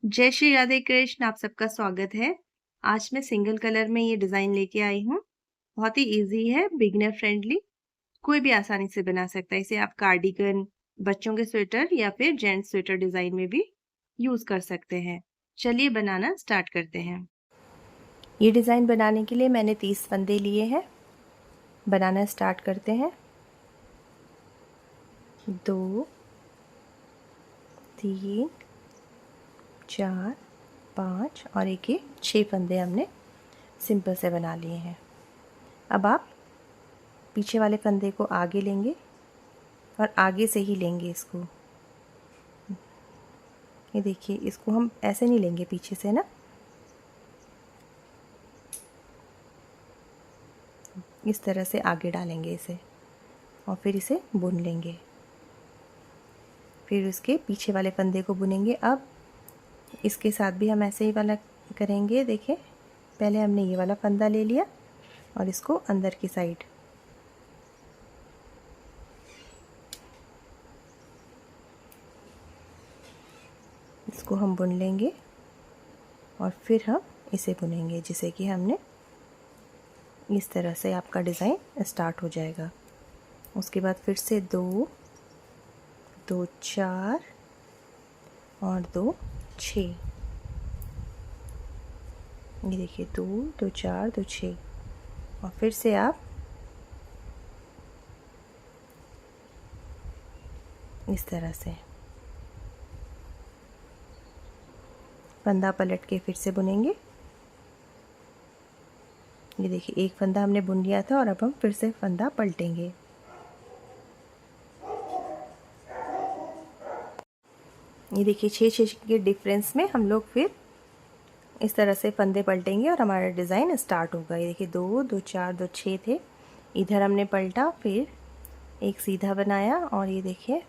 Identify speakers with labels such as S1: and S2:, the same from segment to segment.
S1: जय श्री राधे कृष्ण, आप सबका स्वागत है। आज मैं सिंगल कलर में ये डिज़ाइन लेके आई हूँ। बहुत ही ईज़ी है, बिगिनर फ्रेंडली, कोई भी आसानी से बना सकता है। इसे आप कार्डिगन, बच्चों के स्वेटर या फिर जेंट्स स्वेटर डिज़ाइन में भी यूज़ कर सकते हैं। चलिए बनाना स्टार्ट करते हैं। ये डिज़ाइन बनाने के लिए मैंने 30 फंदे लिए हैं। बनाना स्टार्ट करते हैं। 2, 3, 4, 5 और एक ये 6 फंदे हमने सिंपल से बना लिए हैं। अब आप पीछे वाले फंदे को आगे लेंगे और आगे से ही लेंगे इसको। ये देखिए, इसको हम ऐसे नहीं लेंगे पीछे से ना, इस तरह से आगे डालेंगे इसे और फिर इसे बुन लेंगे। फिर उसके पीछे वाले फंदे को बुनेंगे। अब इसके साथ भी हम ऐसे ही वाला करेंगे। देखिए, पहले हमने ये वाला फंदा ले लिया और इसको अंदर की साइड इसको हम बुन लेंगे और फिर हम इसे बुनेंगे, जिसे कि हमने इस तरह से आपका डिज़ाइन स्टार्ट हो जाएगा। उसके बाद फिर से 2, 2, 4 और 2, 6। ये देखिए, 2, 2, 4, 2, 6 और फिर से आप इस तरह से फंदा पलट के फिर से बुनेंगे। ये देखिए, एक फंदा हमने बुन लिया था और अब हम फिर से फंदा पलटेंगे। ये देखिए, 6 के डिफरेंस में हम लोग फिर इस तरह से फंदे पलटेंगे और हमारा डिज़ाइन स्टार्ट होगा। ये देखिए, 2, 2, 4, 2, 6 थे। इधर हमने पलटा, फिर एक सीधा बनाया और ये देखिए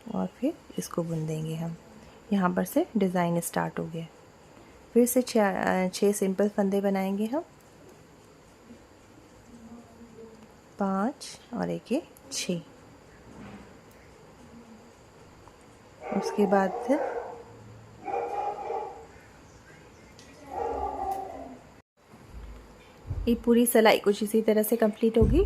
S1: और फिर इसको बुन देंगे हम। यहाँ पर से डिज़ाइन स्टार्ट हो गया। फिर से 6 सिंपल फंदे बनाएंगे हम। 5 और एक ये 6। उसके बाद ये पूरी सिलाई कुछ इसी तरह से कंप्लीट होगी।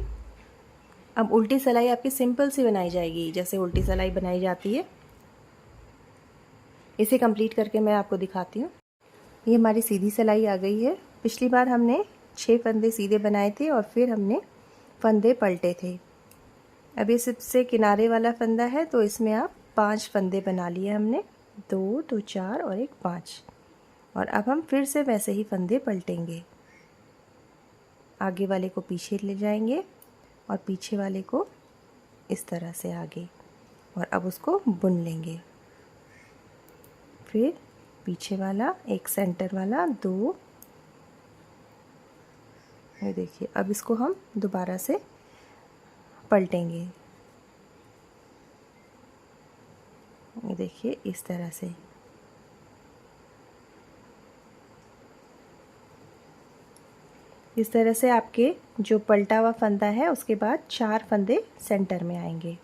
S1: अब उल्टी सिलाई आपकी सिंपल सी बनाई जाएगी, जैसे उल्टी सिलाई बनाई जाती है। इसे कंप्लीट करके मैं आपको दिखाती हूँ। ये हमारी सीधी सिलाई आ गई है। पिछली बार हमने 6 फंदे सीधे बनाए थे और फिर हमने फंदे पलटे थे। अब ये सबसे किनारे वाला फंदा है, तो इसमें आप 5 फंदे बना लिए हमने। 2, 2, 4 और एक 5। और अब हम फिर से वैसे ही फंदे पलटेंगे। आगे वाले को पीछे ले जाएंगे और पीछे वाले को इस तरह से आगे, और अब उसको बुन लेंगे। फिर पीछे वाला, एक सेंटर वाला, 2। ये देखिए, अब इसको हम दोबारा से पलटेंगे। ये देखिए, इस तरह से। इस तरह से आपके जो पलटा हुआ फंदा है उसके बाद 4 फंदे सेंटर में आएंगे।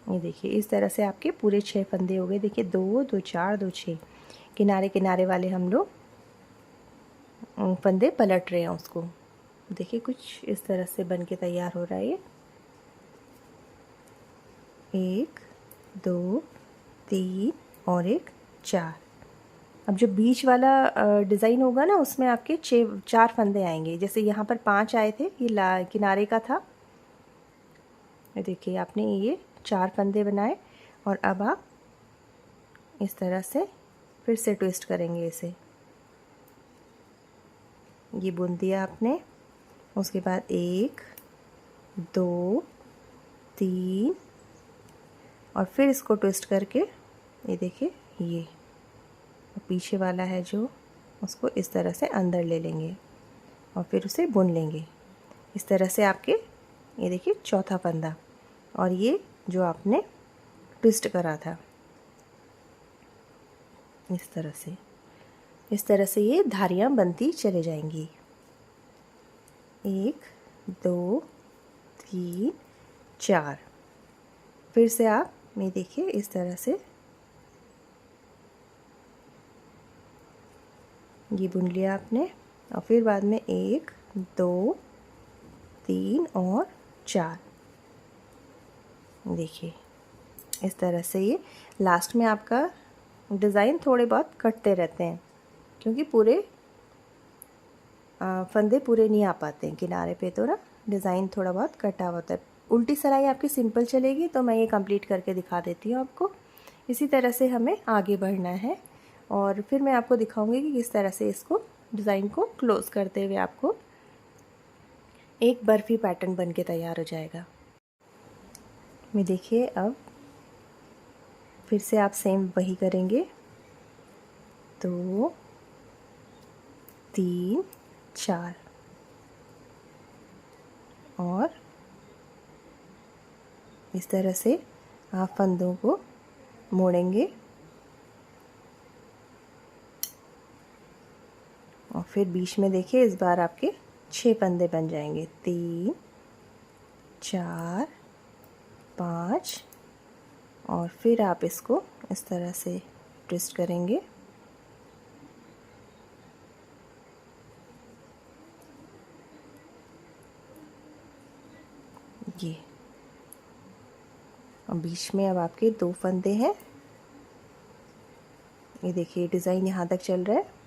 S1: ये देखिए, इस तरह से आपके पूरे 6 फंदे हो गए। देखिए, 2, 2, 4, 2, 6। किनारे किनारे वाले हम लोग फंदे पलट रहे हैं उसको। देखिए, कुछ इस तरह से बन के तैयार हो रहा है ये। 1, 2, 3 और एक 4। अब जो बीच वाला डिज़ाइन होगा ना, उसमें आपके 4 फंदे आएंगे। जैसे यहाँ पर 5 आए थे, ये किनारे का था। ये देखिए, आपने ये 4 फंदे बनाए और अब आप इस तरह से फिर से ट्विस्ट करेंगे इसे। ये बुन दिया आपने। उसके बाद 1, 2, 3 और फिर इसको ट्विस्ट करके ये देखिए, ये पीछे वाला है जो, उसको इस तरह से अंदर ले लेंगे और फिर उसे बुन लेंगे। इस तरह से आपके ये देखिए चौथा फंदा, और ये जो आपने ट्विस्ट करा था। इस तरह से ये धारियाँ बनती चले जाएंगी। 1 2 3 4। फिर से आप ये देखिए इस तरह से ये बुन लिया आपने, और फिर बाद में 1 2 3 और 4। देखिए इस तरह से ये लास्ट में आपका डिज़ाइन थोड़े बहुत कटते रहते हैं, क्योंकि पूरे फंदे पूरे नहीं आ पाते हैं किनारे पे, तो ना डिज़ाइन थोड़ा बहुत कटा होता है। उल्टी सिलाई आपकी सिंपल चलेगी, तो मैं ये कंप्लीट करके दिखा देती हूँ आपको। इसी तरह से हमें आगे बढ़ना है, और फिर मैं आपको दिखाऊंगी कि किस तरह से इसको डिज़ाइन को क्लोज करते हुए आपको एक बर्फ़ी पैटर्न बन के तैयार हो जाएगा। मैं देखिए अब फिर से आप सेम वही करेंगे, 2 3 4 और इस तरह से आप फंदों को मोड़ेंगे, और फिर बीच में देखिए इस बार आपके 6 फंदे बन जाएंगे। 3 4 5 और फिर आप इसको इस तरह से ट्विस्ट करेंगे। ये और बीच में अब आपके 2 फंदे हैं। ये देखिए डिज़ाइन यहाँ तक चल रहा है।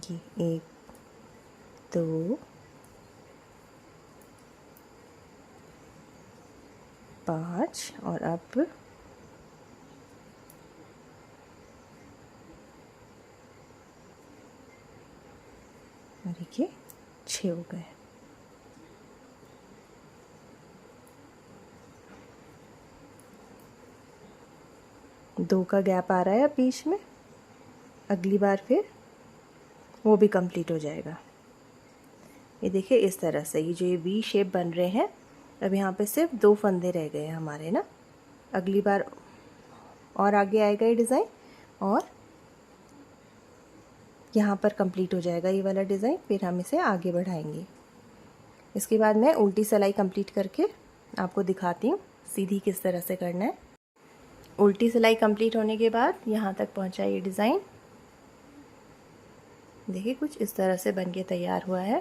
S1: ये 1 2 5 और अब देखिए 6 हो गए। दो का गैप आ रहा है अब बीच में, अगली बार फिर वो भी कंप्लीट हो जाएगा। ये देखिए इस तरह से ये जो ये वी शेप बन रहे हैं, अब यहाँ पे सिर्फ 2 फंदे रह गए हैं हमारे ना। अगली बार और आगे आएगा ये डिज़ाइन, और यहाँ पर कंप्लीट हो जाएगा ये वाला डिज़ाइन। फिर हम इसे आगे बढ़ाएंगे। इसके बाद मैं उल्टी सिलाई कंप्लीट करके आपको दिखाती हूँ सीधी किस तरह से करना है। उल्टी सिलाई कंप्लीट होने के बाद यहाँ तक पहुँचा ये डिज़ाइन। देखिए कुछ इस तरह से बन के तैयार हुआ है।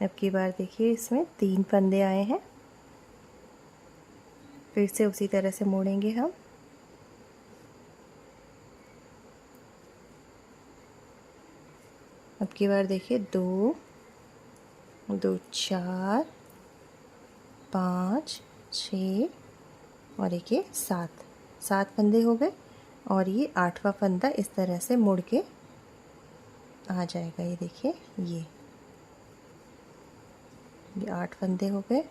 S1: अब की बार देखिए इसमें 3 फंदे आए हैं। फिर से उसी तरह से मोड़ेंगे हम। अब की बार देखिए 2 2 4 5 6 और एक ये 7 फंदे हो गए, और ये 8वां फंदा इस तरह से मुड़ के आ जाएगा। ये देखिए ये 8 फंदे हो गए।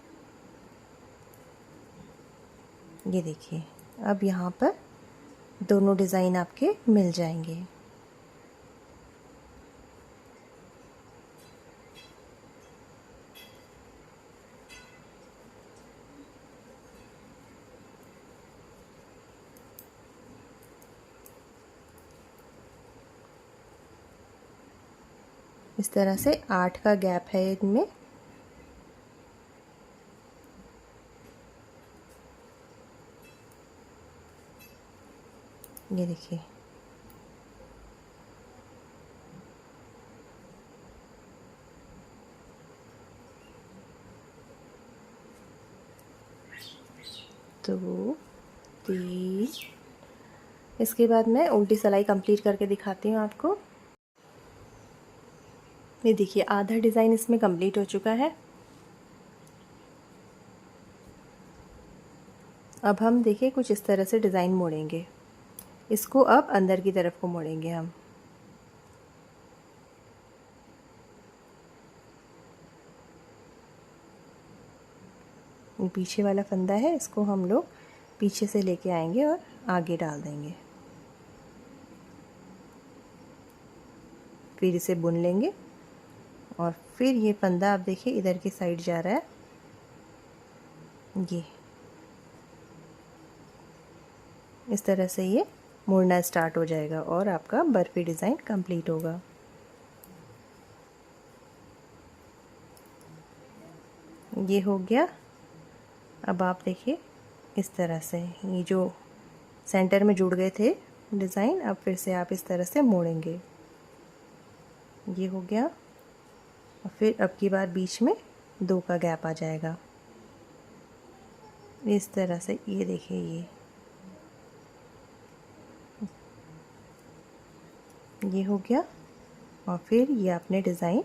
S1: ये देखिए अब यहाँ पर दोनों डिज़ाइन आपके मिल जाएंगे। इस तरह से 8 का गैप है इनमें। ये देखिए दो 3। इसके बाद मैं उल्टी सिलाई कंप्लीट करके दिखाती हूँ आपको। ये देखिए आधा डिज़ाइन इसमें कंप्लीट हो चुका है। अब हम देखिए कुछ इस तरह से डिज़ाइन मोड़ेंगे। इसको अब अंदर की तरफ को मोड़ेंगे हम। ये पीछे वाला फंदा है, इसको हम लोग पीछे से लेके आएंगे और आगे डाल देंगे। फिर इसे बुन लेंगे और फिर ये फंदा आप देखिए इधर की साइड जा रहा है, ये इस तरह से ये मुड़ना स्टार्ट हो जाएगा और आपका बर्फ़ी डिज़ाइन कंप्लीट होगा। ये हो गया। अब आप देखिए इस तरह से ये जो सेंटर में जुड़ गए थे डिज़ाइन, अब फिर से आप इस तरह से मोड़ेंगे। ये हो गया और फिर अब की बार बीच में 2 का गैप आ जाएगा इस तरह से। ये देखिए ये हो गया और फिर ये आपने डिज़ाइन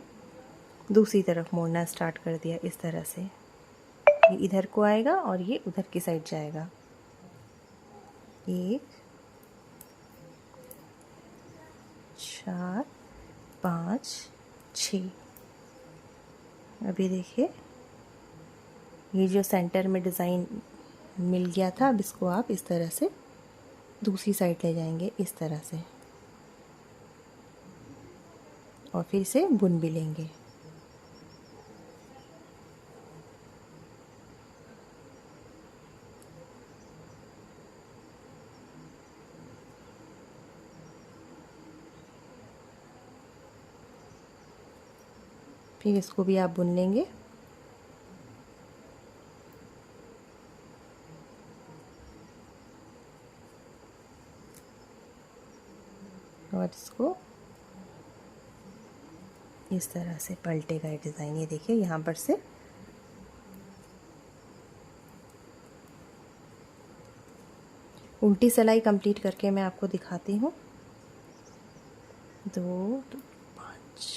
S1: दूसरी तरफ मोड़ना स्टार्ट कर दिया इस तरह से। ये इधर को आएगा और ये उधर की साइड जाएगा। 1 4 5 6। अभी देखिए ये जो सेंटर में डिज़ाइन मिल गया था, अब इसको आप इस तरह से दूसरी साइड ले जाएंगे इस तरह से और फिर इसे बुन भी लेंगे। फिर इसको भी आप बुन लेंगे। और इसको इस तरह से पलटेगा ये डिज़ाइन। ये देखिए यहाँ पर से उल्टी सिलाई कंप्लीट करके मैं आपको दिखाती हूँ। 2 5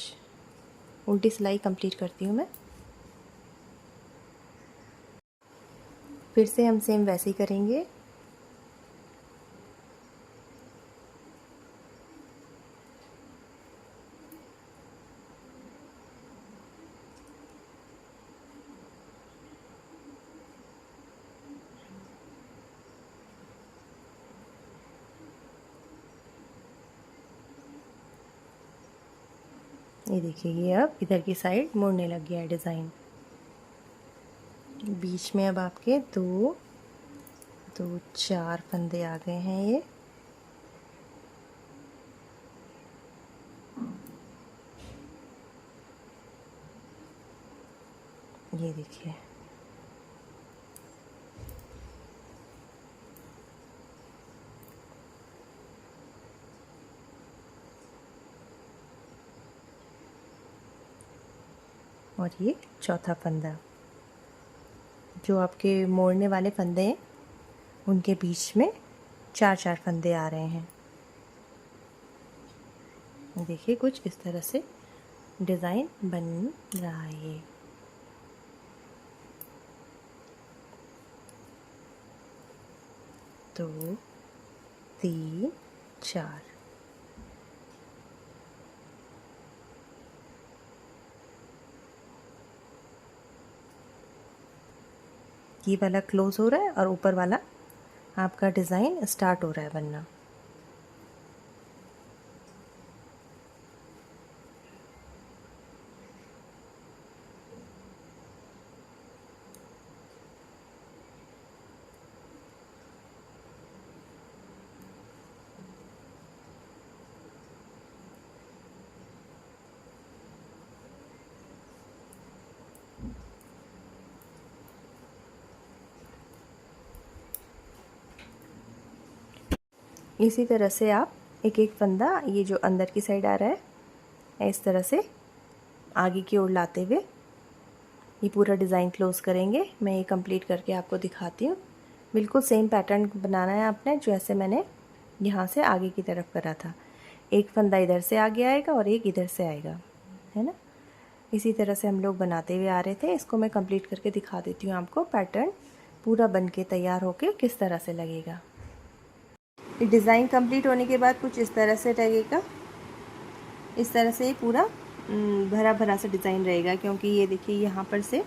S1: उल्टी सिलाई कंप्लीट करती हूँ मैं। फिर से हम सेम वैसे ही करेंगे। ये देखिए ये अब इधर की साइड मुड़ने लग गया है डिज़ाइन। बीच में अब आपके 2 4 फंदे आ गए हैं। ये देखिए और ये चौथा फंदा। जो आपके मोड़ने वाले फंदे हैं उनके बीच में 4 फंदे आ रहे हैं। देखिए कुछ इस तरह से डिज़ाइन बन रहा है। 2 3 4। ये वाला क्लोज हो रहा है और ऊपर वाला आपका डिज़ाइन स्टार्ट हो रहा है बनना। इसी तरह से आप एक एक फंदा ये जो अंदर की साइड आ रहा है इस तरह से आगे की ओर लाते हुए ये पूरा डिज़ाइन क्लोज करेंगे। मैं ये कंप्लीट करके आपको दिखाती हूँ। बिल्कुल सेम पैटर्न बनाना है आपने जैसे मैंने यहाँ से आगे की तरफ करा था। एक फंदा इधर से आगे आएगा और एक इधर से आएगा, है ना। इसी तरह से हम लोग बनाते हुए आ रहे थे। इसको मैं कंप्लीट करके दिखा देती हूँ आपको। पैटर्न पूरा बन के तैयार होके किस तरह से लगेगा। डिज़ाइन कंप्लीट होने के बाद कुछ इस तरह से लगेगा। इस तरह से पूरा भरा भरा सा डिज़ाइन रहेगा, क्योंकि ये देखिए यहाँ पर से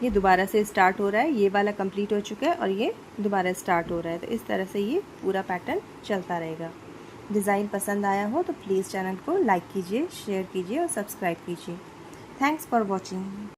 S1: ये दोबारा से स्टार्ट हो रहा है। ये वाला कंप्लीट हो चुका है और ये दोबारा स्टार्ट हो रहा है, तो इस तरह से ये पूरा पैटर्न चलता रहेगा। डिज़ाइन पसंद आया हो तो प्लीज़ चैनल को लाइक कीजिए, शेयर कीजिए और सब्सक्राइब कीजिए। Thanks for watching.